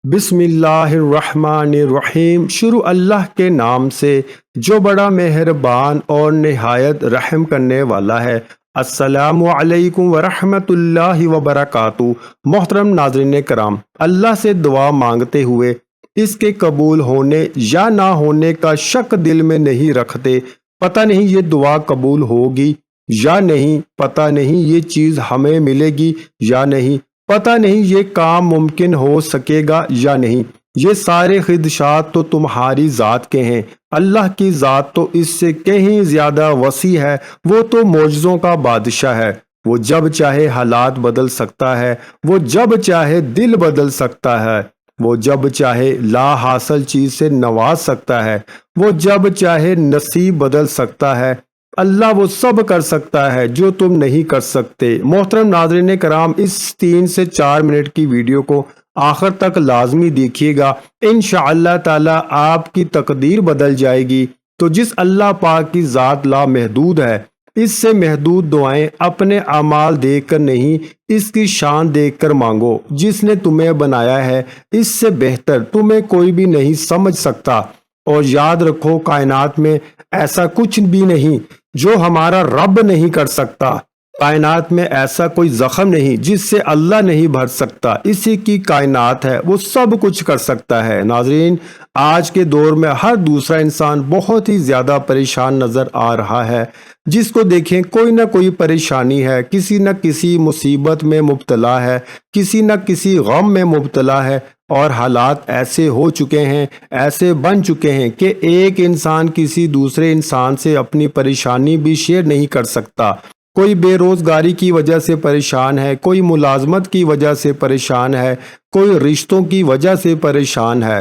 بسم اللہ الرحمن الرحیم۔ شروع اللہ کے نام سے جو بڑا مہربان اور نہایت رحم کرنے والا ہے۔ السلام علیکم ورحمۃ اللہ وبرکاتہ۔ محترم ناظرین کرام، اللہ سے دعا مانگتے ہوئے اس کے قبول ہونے یا نہ ہونے کا شک دل میں نہیں رکھتے۔ پتہ نہیں یہ دعا قبول ہوگی یا نہیں، پتہ نہیں یہ چیز ہمیں ملے گی یا نہیں، پتہ نہیں یہ کام ممکن ہو سکے گا یا نہیں۔ یہ سارے خدشات تو تمہاری ذات کے ہیں۔ اللہ کی ذات تو اس سے کہیں زیادہ وسیع ہے۔ وہ تو معجزوں کا بادشاہ ہے۔ وہ جب چاہے حالات بدل سکتا ہے، وہ جب چاہے دل بدل سکتا ہے، وہ جب چاہے لا حاصل چیز سے نواز سکتا ہے، وہ جب چاہے نصیب بدل سکتا ہے۔ اللہ وہ سب کر سکتا ہے جو تم نہیں کر سکتے۔ محترم ناظرین کرام، اس 3 سے 4 منٹ کی ویڈیو کو آخر تک لازمی دیکھیے گا۔ انشاءاللہ تعالی آپ کی تقدیر بدل جائے گی۔ تو جس اللہ پاک کی ذات لامحدود ہے، اس سے محدود دعائیں اپنے اعمال دیکھ کر نہیں، اس کی شان دیکھ کر مانگو۔ جس نے تمہیں بنایا ہے، اس سے بہتر تمہیں کوئی بھی نہیں سمجھ سکتا۔ اور یاد رکھو، کائنات میں ایسا کچھ بھی نہیں جو ہمارا رب نہیں کر سکتا۔ کائنات میں ایسا کوئی زخم نہیں جس سے اللہ نہیں بھر سکتا۔ اسی کی کائنات ہے، وہ سب کچھ کر سکتا ہے۔ ناظرین، آج کے دور میں ہر دوسرا انسان بہت ہی زیادہ پریشان نظر آ رہا ہے۔ جس کو دیکھیں کوئی نہ کوئی پریشانی ہے، کسی نہ کسی مصیبت میں مبتلا ہے، کسی نہ کسی غم میں مبتلا ہے۔ اور حالات ایسے ہو چکے ہیں، ایسے بن چکے ہیں کہ ایک انسان کسی دوسرے انسان سے اپنی پریشانی بھی شیئر نہیں کر سکتا۔ کوئی بے روزگاری کی وجہ سے پریشان ہے، کوئی ملازمت کی وجہ سے پریشان ہے، کوئی رشتوں کی وجہ سے پریشان ہے،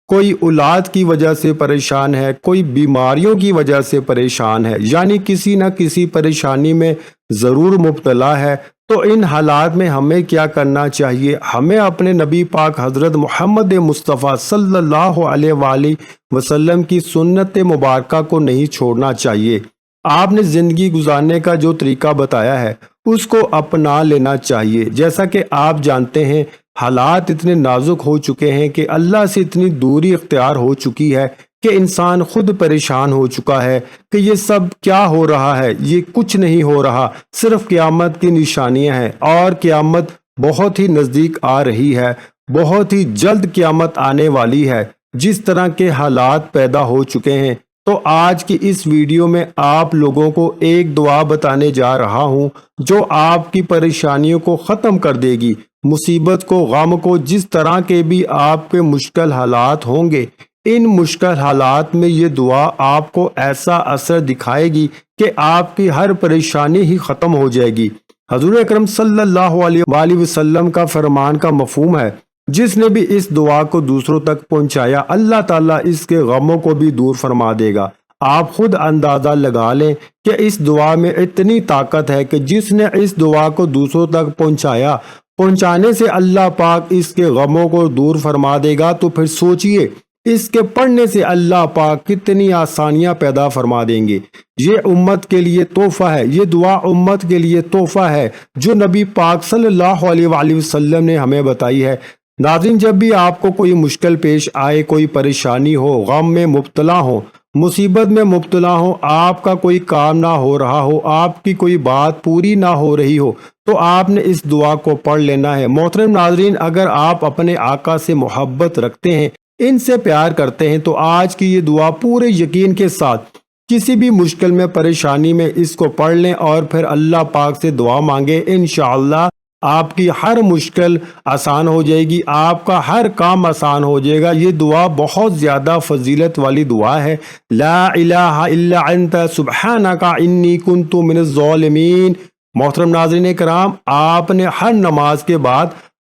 کوئی اولاد کی وجہ سے پریشان ہے، کوئی بیماریوں کی وجہ سے پریشان ہے، یعنی کسی نہ کسی پریشانی میں ضرور مبتلا ہے۔ تو ان حالات میں ہمیں کیا کرنا چاہیے؟ ہمیں اپنے نبی پاک حضرت محمد مصطفیٰ صلی اللہ علیہ وآلہ وسلم کی سنت مبارکہ کو نہیں چھوڑنا چاہیے۔ آپ نے زندگی گزارنے کا جو طریقہ بتایا ہے، اس کو اپنا لینا چاہیے۔ جیسا کہ آپ جانتے ہیں، حالات اتنے نازک ہو چکے ہیں کہ اللہ سے اتنی دوری اختیار ہو چکی ہے کہ انسان خود پریشان ہو چکا ہے کہ یہ سب کیا ہو رہا ہے، یہ کچھ نہیں ہو رہا، صرف قیامت کی نشانیاں ہیں۔ اور قیامت بہت ہی نزدیک آ رہی ہے، بہت ہی جلد قیامت آنے والی ہے۔ جس طرح کے حالات پیدا ہو چکے ہیں، تو آج کی اس ویڈیو میں آپ لوگوں کو ایک دعا بتانے جا رہا ہوں جو آپ کی پریشانیوں کو ختم کر دے گی۔ مصیبت کو، غم کو، جس طرح کے بھی آپ کے مشکل حالات ہوں گے، ان مشکل حالات میں یہ دعا آپ کو ایسا اثر دکھائے گی کہ آپ کی ہر پریشانی ہی ختم ہو جائے گی۔ حضور اکرم صلی اللہ علیہ وآلہ وسلم کا فرمان کا مفہوم ہے، جس نے بھی اس دعا کو دوسروں تک پہنچایا، اللہ تعالیٰ اس کے غموں کو بھی دور فرما دے گا۔ آپ خود اندازہ لگا لیں کہ اس دعا میں اتنی طاقت ہے کہ جس نے اس دعا کو دوسروں تک پہنچایا، پہنچانے سے اللہ پاک اس کے غموں کو دور فرما دے گا۔ تو پھر سوچئے، اس کے پڑھنے سے اللہ پاک کتنی آسانیاں پیدا فرما دیں گے۔ یہ امت کے لیے تحفہ ہے، یہ دعا امت کے لیے تحفہ ہے جو نبی پاک صلی اللہ علیہ وآلہ وسلم نے ہمیں بتائی ہے۔ ناظرین، جب بھی آپ کو کوئی مشکل پیش آئے، کوئی پریشانی ہو، غم میں مبتلا ہو، مصیبت میں مبتلا ہو، آپ کا کوئی کام نہ ہو رہا ہو، آپ کی کوئی بات پوری نہ ہو رہی ہو، تو آپ نے اس دعا کو پڑھ لینا ہے۔ محترم ناظرین، اگر آپ اپنے آقا سے محبت رکھتے ہیں، ان سے پیار کرتے ہیں، تو آج کی یہ دعا پورے یقین کے ساتھ کسی بھی مشکل میں، پریشانی میں اس کو پڑھ لیں اور پھر اللہ پاک سے دعا مانگیں۔ انشاءاللہ آپ کی ہر مشکل آسان ہو جائے گی، آپ کا ہر کام آسان ہو جائے گا۔ یہ دعا بہت زیادہ فضیلت والی دعا ہے۔ لا الہ الا انت سبحانک انی کنت من الظالمین۔ محترم ناظرین کرام، آپ نے ہر نماز کے بعد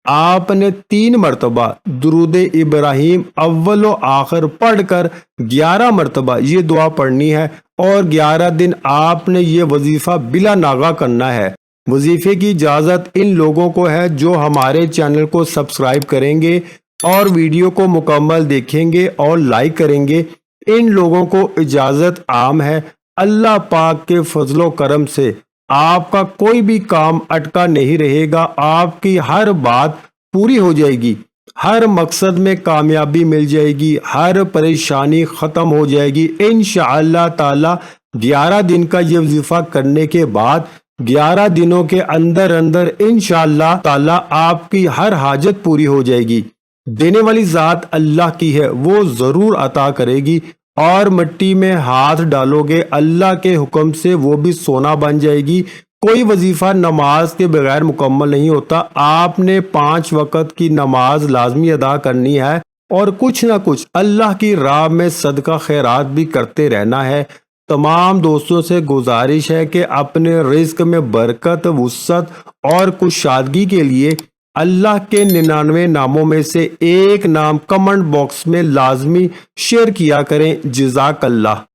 آپ نے 3 مرتبہ درود ابراہیم اول و آخر پڑھ کر 11 مرتبہ یہ دعا پڑھنی ہے، اور 11 دن آپ نے یہ وظیفہ بلا ناغہ کرنا ہے۔ وظیفے کی اجازت ان لوگوں کو ہے جو ہمارے چینل کو سبسکرائب کریں گے اور ویڈیو کو مکمل دیکھیں گے اور لائک کریں گے۔ ان لوگوں کو اجازت عام ہے۔ اللہ پاک کے فضل و کرم سے آپ کا کوئی بھی کام اٹکا نہیں رہے گا، آپ کی ہر بات پوری ہو جائے گی۔ ہر مقصد میں کامیابی مل جائے گی، ہر پریشانی ختم ہو جائے گی انشاءاللہ تعالی۔ 11 دن کا یہ وظیفہ کرنے کے بعد 11 دنوں کے اندر اندر انشاءاللہ تعالی آپ کی ہر حاجت پوری ہو جائے گی۔ دینے والی ذات اللہ کی ہے، وہ ضرور عطا کرے گی۔ اور مٹی میں ہاتھ ڈالو گے اللہ کے حکم سے وہ بھی سونا بن جائے گی۔ کوئی وظیفہ نماز کے بغیر مکمل نہیں ہوتا۔ آپ نے 5 وقت کی نماز لازمی ادا کرنی ہے اور کچھ نہ کچھ اللہ کی راہ میں صدقہ خیرات بھی کرتے رہنا ہے۔ تمام دوستوں سے گزارش ہے کہ اپنے رزق میں برکت، وسعت اور کشادگی کے لیے اللہ کے 99 ناموں میں سے ایک نام کمنٹ باکس میں لازمی شیئر کیا کریں۔ جزاک اللہ۔